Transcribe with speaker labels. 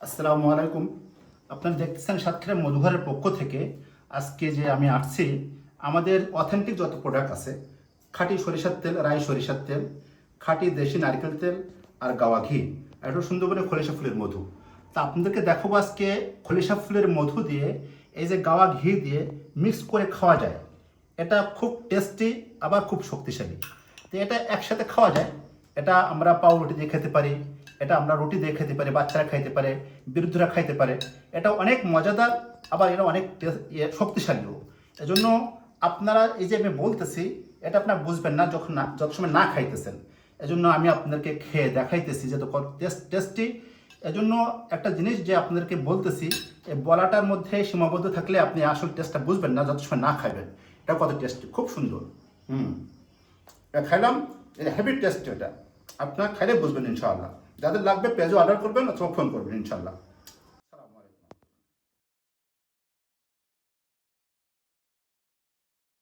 Speaker 1: আসসালামু আলাইকুম। আপনারা দেখতেছেন সাতক্ষীরা মধুঘরের পক্ষ থেকে আজকে যে আমি আসছি, আমাদের অথেন্টিক যত প্রোডাক্ট আছে, খাঁটি সরিষার তেল, রাই সরিষার তেল, খাঁটি দেশি নারকেল তেল আর গাওয়া ঘি, আর একটু সুন্দর করে খলিশা ফুলের মধু। তা আপনাদেরকে দেখাবো আজকে খলিশা ফুলের মধু দিয়ে এই যে গাওয়া ঘি দিয়ে মিক্স করে খাওয়া যায়। এটা খুব টেস্টি, আবার খুব শক্তিশালী। তো এটা একসাথে খাওয়া যায়। এটা আমরা পাউরুটি দিয়ে খেতে পারি, এটা আমরা রুটি দিয়ে খেতে পারি, বাচ্চারা খাইতে পারে, বৃদ্ধরা খাইতে পারে। এটা অনেক মজাদার, আবার এটা অনেক শক্তিশালীও। এজন্য আপনারা এই যে আমি বলতেছি, এটা আপনারা বুঝবেন না যত সময় না খাইতেছেন। এজন্য আমি আপনাদেরকে খেয়ে দেখাইতেছি যে টেস্টি। এজন্য একটা জিনিস যে আপনাদেরকে বলতেছি, এই বলাটার মধ্যে সীমাবদ্ধ থাকলে আপনি আসল টেস্টটা বুঝবেন না যত সময় না খাবেন। এটা কত টেস্টি, খুব সুন্দর। এটা খাইলাম, এটা হেভি টেস্ট। এটা আপনার খাইলে বুঝবেন ইনশাআল্লাহ। যাদের লাগবে পেজও অর্ডার করবেন অথবা ফোন করবেন ইনশাআল্লাহ।